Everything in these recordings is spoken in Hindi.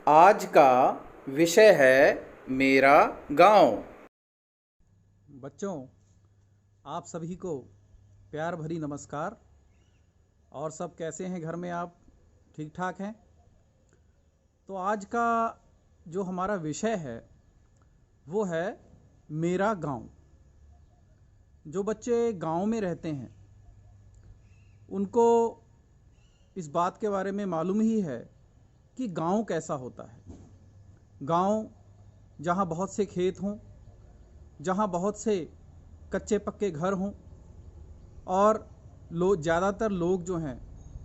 आज का विषय है मेरा गांव। बच्चों, आप सभी को प्यार भरी नमस्कार। और सब कैसे हैं? घर में आप ठीक ठाक हैं? तो आज का जो हमारा विषय है वो है मेरा गांव। जो बच्चे गांव में रहते हैं उनको इस बात के बारे में मालूम ही है कि गांव कैसा होता है। गांव जहां बहुत से खेत हों, जहां बहुत से कच्चे पक्के घर हों और ज़्यादातर लोग जो हैं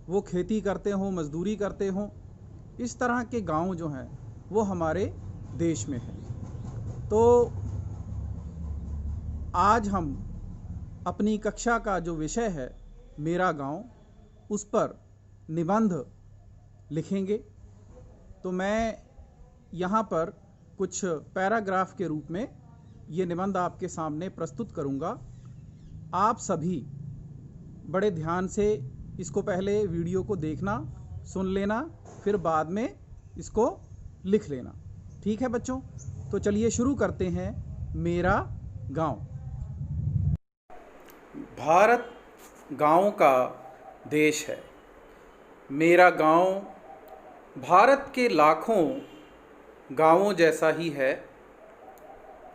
वो खेती करते हों, मजदूरी करते हों, इस तरह के गांव जो हैं वो हमारे देश में है। तो आज हम अपनी कक्षा का जो विषय है मेरा गांव, उस पर निबंध लिखेंगे। तो मैं यहाँ पर कुछ पैराग्राफ के रूप में ये निबंध आपके सामने प्रस्तुत करूँगा। आप सभी बड़े ध्यान से इसको पहले वीडियो को देखना, सुन लेना, फिर बाद में इसको लिख लेना। ठीक है बच्चों? तो चलिए शुरू करते हैं। मेरा गांव। भारत गांव का देश है। मेरा गांव भारत के लाखों गांवों जैसा ही है।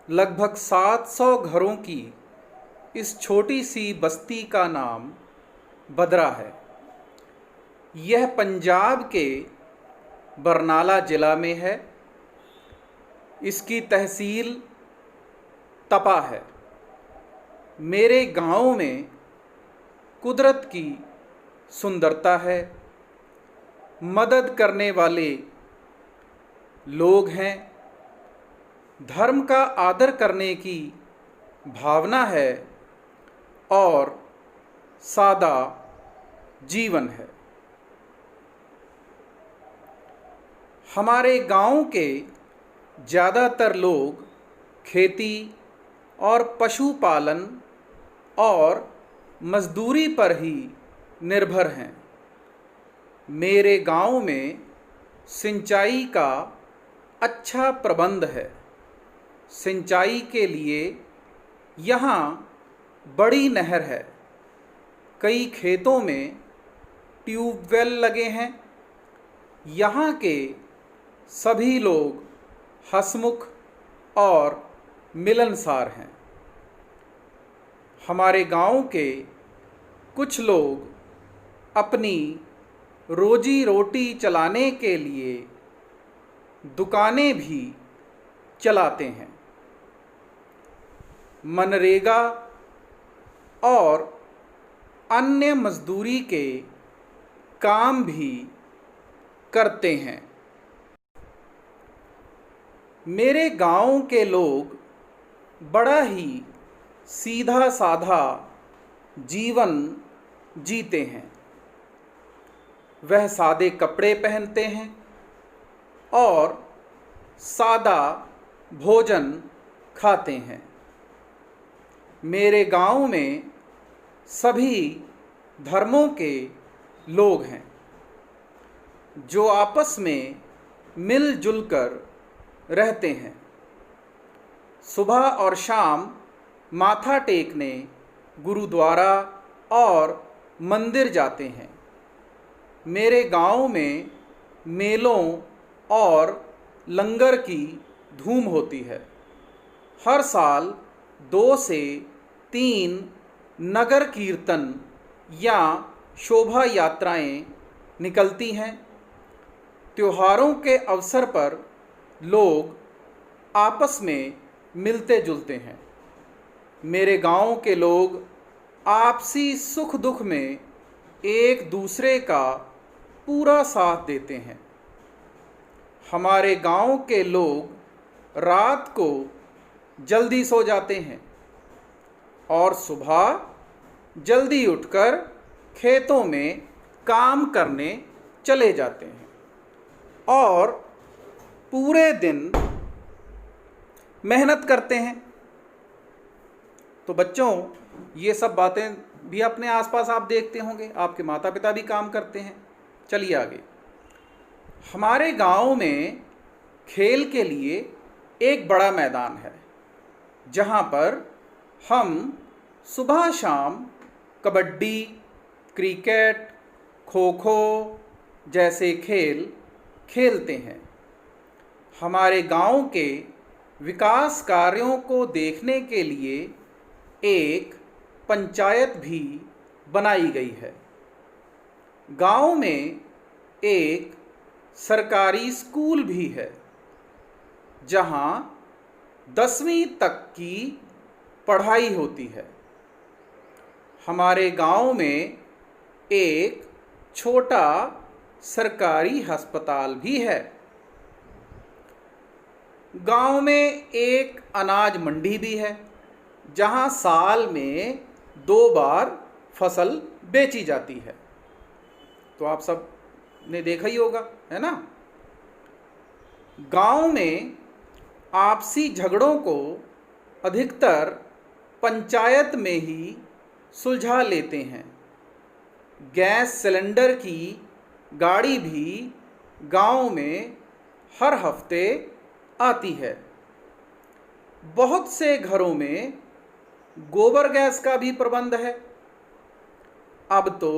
लगभग 700 घरों की इस छोटी सी बस्ती का नाम बदरा है। यह पंजाब के बरनाला जिला में है। इसकी तहसील तपा है। मेरे गांव में कुदरत की सुंदरता है, मदद करने वाले लोग हैं, धर्म का आदर करने की भावना है और सादा जीवन है। हमारे गांव के ज़्यादातर लोग खेती और पशुपालन और मजदूरी पर ही निर्भर हैं। मेरे गांव में सिंचाई का अच्छा प्रबंध है। सिंचाई के लिए यहाँ बड़ी नहर है। कई खेतों में ट्यूबवेल लगे हैं। यहाँ के सभी लोग हंसमुख और मिलनसार हैं। हमारे गांव के कुछ लोग अपनी रोजी रोटी चलाने के लिए दुकानें भी चलाते हैं। मनरेगा और अन्य मजदूरी के काम भी करते हैं। मेरे गांव के लोग बड़ा ही सीधा साधा जीवन जीते हैं। वह सादे कपड़े पहनते हैं और सादा भोजन खाते हैं। मेरे गांव में सभी धर्मों के लोग हैं जो आपस में मिलजुल कर रहते हैं। सुबह और शाम माथा टेकने गुरुद्वारा और मंदिर जाते हैं। मेरे गांव में मेलों और लंगर की धूम होती है। हर साल 2 से 3 नगर कीर्तन या शोभा यात्राएं निकलती हैं। त्योहारों के अवसर पर लोग आपस में मिलते जुलते हैं। मेरे गांव के लोग आपसी सुख दुख में एक दूसरे का पूरा साथ देते हैं। हमारे गांव के लोग रात को जल्दी सो जाते हैं और सुबह जल्दी उठकर खेतों में काम करने चले जाते हैं और पूरे दिन मेहनत करते हैं। तो बच्चों, ये सब बातें भी अपने आसपास आप देखते होंगे। आपके माता पिता भी काम करते हैं। चलिए आगे। हमारे गांव में खेल के लिए एक बड़ा मैदान है जहाँ पर हम सुबह शाम कबड्डी, क्रिकेट, खो खो जैसे खेल खेलते हैं। हमारे गांव के विकास कार्यों को देखने के लिए एक पंचायत भी बनाई गई है। गांव में एक सरकारी स्कूल भी है जहां 10वीं तक की पढ़ाई होती है। हमारे गांव में एक छोटा सरकारी अस्पताल भी है। गांव में एक अनाज मंडी भी है जहां साल में 2 बार फसल बेची जाती है। तो आप सब ने देखा ही होगा, है ना। गांव में आपसी झगड़ों को अधिकतर पंचायत में ही सुलझा लेते हैं। गैस सिलेंडर की गाड़ी भी गांव में हर हफ्ते आती है। बहुत से घरों में गोबर गैस का भी प्रबंध है। अब तो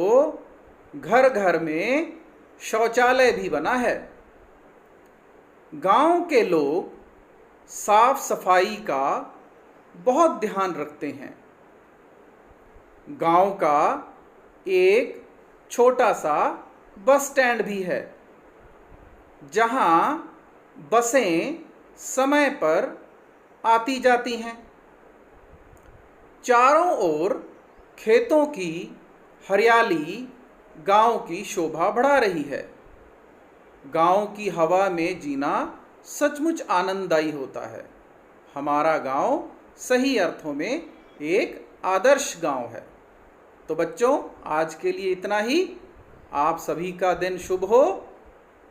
घर घर में शौचालय भी बना है। गांव के लोग साफ सफाई का बहुत ध्यान रखते हैं। गांव का एक छोटा सा बस स्टैंड भी है जहां बसें समय पर आती जाती हैं। चारों ओर खेतों की हरियाली गांव की शोभा बढ़ा रही है। गांव की हवा में जीना सचमुच आनंददायी होता है। हमारा गांव सही अर्थों में एक आदर्श गांव है। तो बच्चों, आज के लिए इतना ही। आप सभी का दिन शुभ हो।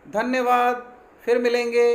धन्यवाद। फिर मिलेंगे।